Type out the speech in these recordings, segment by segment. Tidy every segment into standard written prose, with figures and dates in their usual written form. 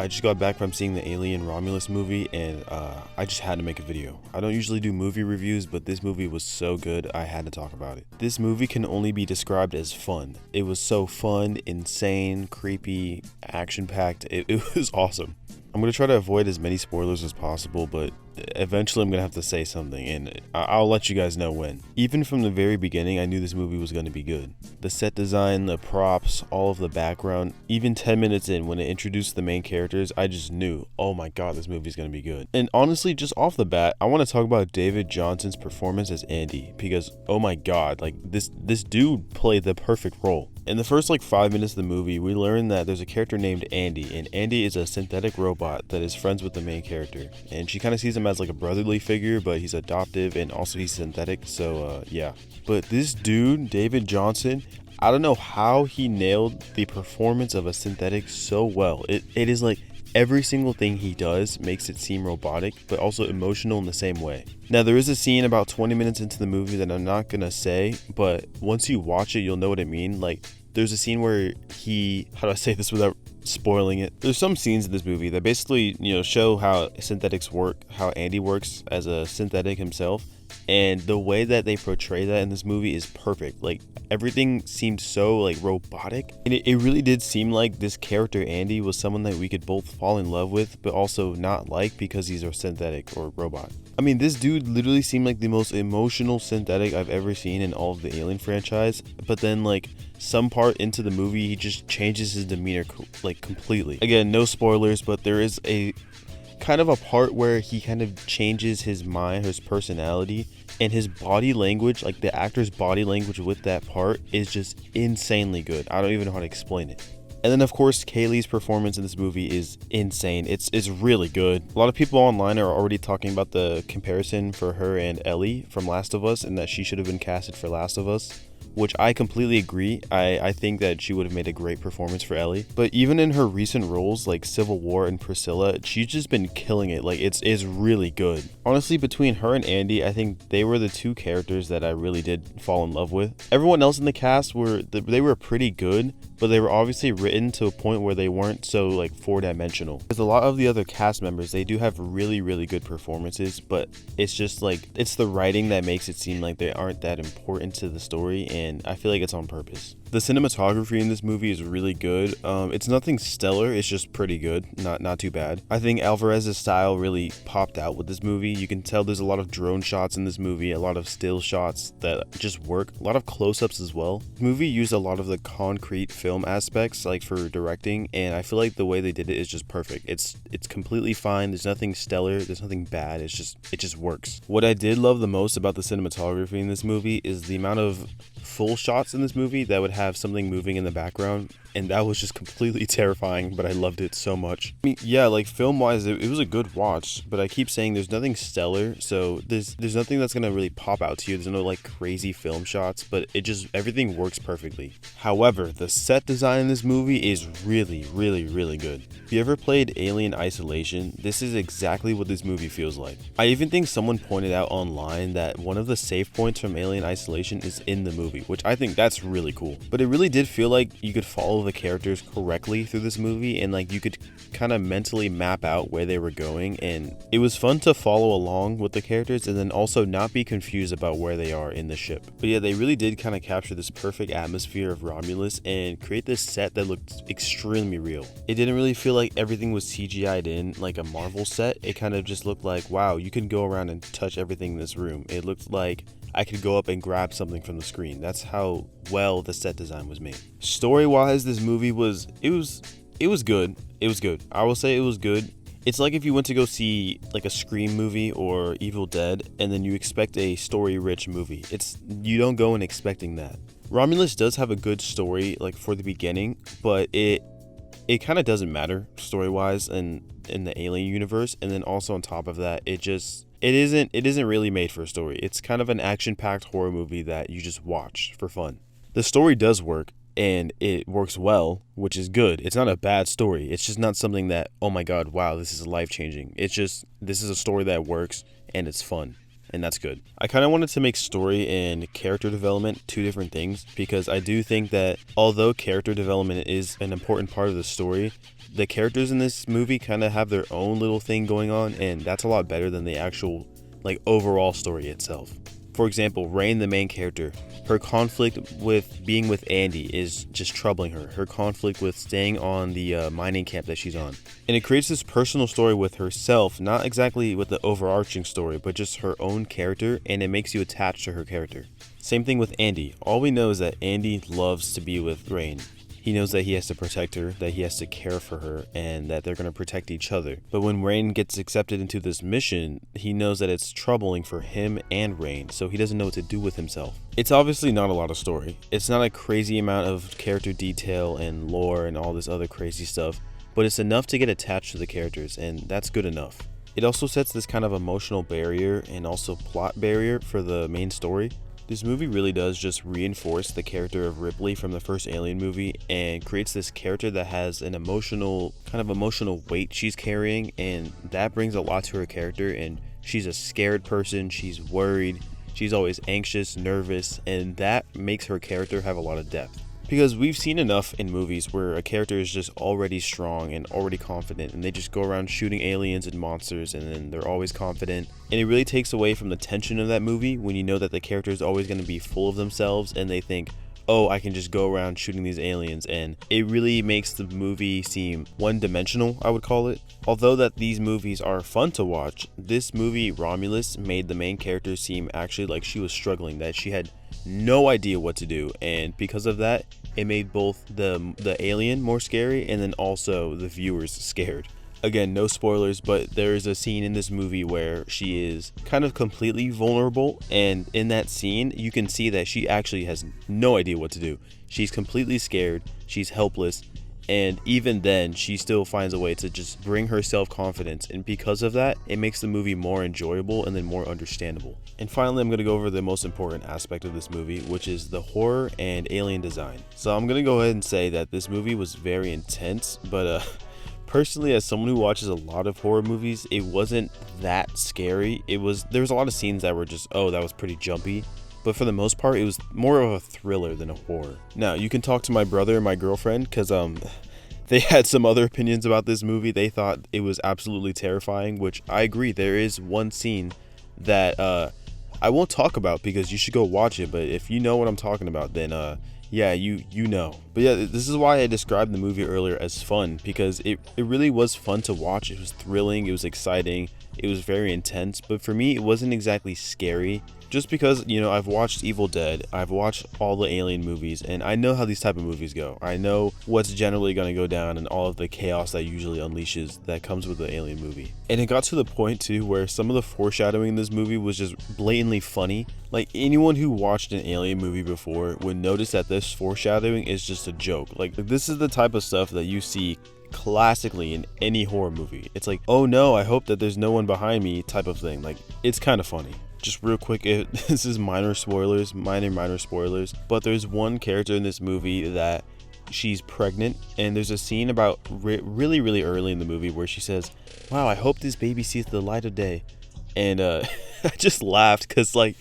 I just got back from seeing the Alien Romulus movie, and I just had to make a video. I don't usually do movie reviews, but this movie was so good, I had to talk about it. This movie can only be described as fun. It was so fun, insane, creepy, action-packed. It was awesome. I'm going to try to avoid as many spoilers as possible, but eventually I'm going to have to say something, and I'll let you guys know when. Even from the very beginning, I knew this movie was going to be good. The set design, the props, all of the background, even 10 minutes in when it introduced the main characters, I just knew, oh my god, this movie's going to be good. And honestly, just off the bat, I want to talk about David Johnson's performance as Andy, because oh my god, like this dude played the perfect role. In the first 5 minutes of the movie, we learn that there's a character named Andy, and Andy is a synthetic robot that is friends with the main character. And she kind of sees him as a brotherly figure, but he's adoptive and also he's synthetic, so yeah. But this dude, David Johnson, I don't know how he nailed the performance of a synthetic so well. It is every single thing he does makes it seem robotic, but also emotional in the same way. Now, there is a scene about 20 minutes into the movie that I'm not gonna say, but once you watch it, you'll know what I mean. There's a scene where how do I say this without spoiling it? There's some scenes in this movie that basically, show how synthetics work, how Andy works as a synthetic himself, and the way that they portray that in this movie is perfect. Everything seemed so robotic, and it really did seem like this character Andy was someone that we could both fall in love with, but also not like because he's a synthetic or robot. I mean, this dude literally seemed like the most emotional synthetic I've ever seen in all of the Alien franchise, but then some part into the movie, he just changes his demeanor completely. Again, no spoilers, but there is a kind of a part where he kind of changes his mind, his personality, and his body language, the actor's body language with that part is just insanely good. I don't even know how to explain it. And then of course, Kaylee's performance in this movie is insane. It's really good. A lot of people online are already talking about the comparison for her and Ellie from Last of Us, and that she should have been casted for Last of Us, which I completely agree. I think that she would have made a great performance for Ellie. But even in her recent roles like Civil War and Priscilla, she's just been killing it. It's really good. Honestly, between her and Andy, I think they were the two characters that I really did fall in love with. Everyone else in the cast were pretty good, but they were obviously written to a point where they weren't so four-dimensional. Because a lot of the other cast members, they do have really, really good performances, but it's just it's the writing that makes it seem like they aren't that important to the story, and I feel like it's on purpose. The cinematography in this movie is really good. It's nothing stellar, it's just pretty good, not too bad. I think Alvarez's style really popped out with this movie. You can tell there's a lot of drone shots in this movie, a lot of still shots that just work, a lot of close-ups as well. The movie used a lot of the concrete film aspects for directing, and I feel like the way they did it is just perfect. It's completely fine. There's nothing stellar, there's nothing bad. It just works. What I did love the most about the cinematography in this movie is the amount of full shots in this movie that would have something moving in the background, and that was just completely terrifying, but I loved it so much. I mean, yeah, film wise it was a good watch, but I keep saying there's nothing stellar, so there's nothing that's gonna really pop out to you. There's no crazy film shots, but everything works perfectly. However, the set design in this movie is really, really, really good. If you ever played Alien Isolation, this is exactly what this movie feels like. I even think someone pointed out online that one of the save points from Alien Isolation is in the movie, which I think that's really cool. But it really did feel like you could follow the characters correctly through this movie, and you could kind of mentally map out where they were going, and it was fun to follow along with the characters and then also not be confused about where they are in the ship. But yeah, they really did kind of capture this perfect atmosphere of Romulus and create this set that looked extremely real. It didn't really feel like everything was CGI'd in like a Marvel set. It kind of just looked like, wow, you can go around and touch everything in this room. It looked like I could go up and grab something from the screen. That's how well the set design was made. Story-wise, this movie was good. It was good. I will say it was good. It's like if you went to go see a Scream movie or Evil Dead, and then you expect a story-rich movie. You don't go in expecting that. Romulus does have a good story for the beginning, but it kind of doesn't matter story-wise in the Alien universe, and then also on top of that, it isn't really made for a story. It's kind of an action-packed horror movie that you just watch for fun. The story does work, and it works well, which is good. It's not a bad story. It's just not something that, oh my god, wow, this is life-changing. This is a story that works, and it's fun. and that's good. I kind of wanted to make story and character development two different things, because I do think that although character development is an important part of the story, The characters in this movie kind of have their own little thing going on, and that's a lot better than the actual like overall story itself. For example, Rain, the main character, her conflict with being with Andy is just troubling her. Her conflict with staying on the mining camp that she's on. And it creates this personal story with herself, not exactly with the overarching story, but just her own character, and it makes you attached to her character. Same thing with Andy. All we know is that Andy loves to be with Rain. He knows that he has to protect her, that he has to care for her, and that they're going to protect each other. But when Rain gets accepted into this mission, he knows that it's troubling for him and Rain, so he doesn't know what to do with himself. It's obviously not a lot of story. It's not a crazy amount of character detail and lore and all this other crazy stuff, but it's enough to get attached to the characters, and that's good enough. It also sets this kind of emotional barrier and also plot barrier for the main story. This movie really does just reinforce the character of Ripley from the first Alien movie and creates this character that has an emotional weight she's carrying, and that brings a lot to her character. And she's a scared person, she's worried, she's always anxious, nervous, and that makes her character have a lot of depth. Because we've seen enough in movies where a character is just already strong and already confident, and they just go around shooting aliens and monsters, and then they're always confident. And it really takes away from the tension of that movie when you know that the character is always going to be full of themselves and they think, oh, I can just go around shooting these aliens, and it really makes the movie seem one-dimensional, I would call it. Although that these movies are fun to watch, this movie, Romulus, made the main character seem actually like she was struggling, that she had no idea what to do, and because of that, it made both the alien more scary and then also the viewers scared. Again, no spoilers, but there is a scene in this movie where she is kind of completely vulnerable, and in that scene you can see that she actually has no idea what to do. She's completely scared, she's helpless, and even then she still finds a way to just bring her self-confidence, and because of that, it makes the movie more enjoyable and then more understandable. And finally, I'm going to go over the most important aspect of this movie, which is the horror and alien design. So I'm going to go ahead and say that this movie was very intense, but personally, as someone who watches a lot of horror movies, it wasn't that scary. There was a lot of scenes that were just, oh, that was pretty jumpy. But for the most part, it was more of a thriller than a horror. Now, you can talk to my brother and my girlfriend, because they had some other opinions about this movie. They thought it was absolutely terrifying, which I agree. There is one scene that I won't talk about because you should go watch it. But if you know what I'm talking about, then yeah, you know. But yeah, this is why I described the movie earlier as fun, because it really was fun to watch. It was thrilling, it was exciting, it was very intense, but for me it wasn't exactly scary, just because, you know, I've watched Evil Dead, I've watched all the Alien movies, and I know how these type of movies go. I know what's generally going to go down and all of the chaos that usually unleashes that comes with the Alien movie. And it got to the point too where some of the foreshadowing in this movie was just blatantly funny. Like, anyone who watched an Alien movie before would notice that this foreshadowing is just a joke. Like, this is the type of stuff that you see classically in any horror movie. It's like, oh no, I hope that there's no one behind me type of thing. Like, it's kind of funny. Just real quick, this is minor spoilers, but there's one character in this movie that she's pregnant, and there's a scene about really early in the movie where she says, wow, I hope this baby sees the light of day. And I just laughed because, like,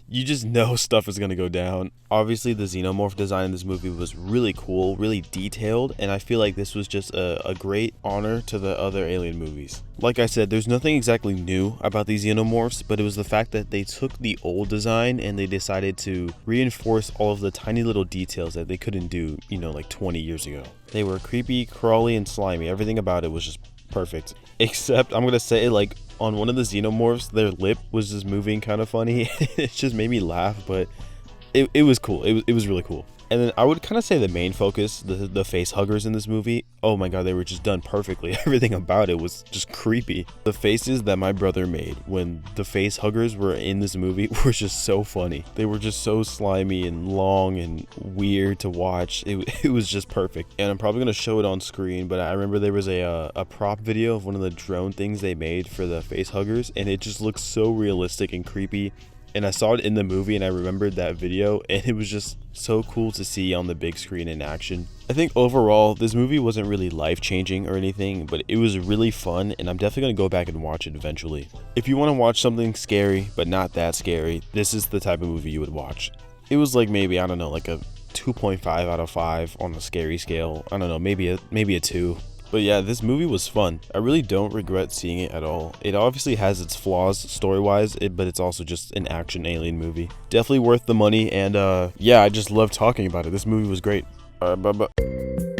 you just know stuff is going to go down. Obviously, the xenomorph design in this movie was really cool, really detailed, and I feel like this was just a great honor to the other Alien movies. Like I said, there's nothing exactly new about these xenomorphs, but it was the fact that they took the old design and they decided to reinforce all of the tiny little details that they couldn't do, you know, like 20 years ago. They were creepy, crawly, and slimy. Everything about it was just perfect. Except, I'm going to say, like, on one of the xenomorphs, their lip was just moving kind of funny. It just made me laugh, but it was cool. It was really cool. And then I would kind of say the main focus, the face huggers in this movie, oh my god, they were just done perfectly. Everything about it was just creepy. The faces that my brother made when the face huggers were in this movie were just so funny. They were just so slimy and long and weird to watch. It was just perfect. And I'm probably going to show it on screen, but I remember there was a prop video of one of the drone things they made for the face huggers, and it just looks so realistic and creepy. And I saw it in the movie and I remembered that video, and it was just so cool to see on the big screen in action. I think overall, this movie wasn't really life-changing or anything, but it was really fun, and I'm definitely going to go back and watch it eventually. If you want to watch something scary, but not that scary, this is the type of movie you would watch. It was like maybe, I don't know, like a 2.5 out of 5 on the scary scale. I don't know, maybe a 2. But yeah, this movie was fun. I really don't regret seeing it at all. It obviously has its flaws story-wise, but it's also just an action alien movie. Definitely worth the money, and yeah, I just love talking about it. This movie was great. Bye-bye.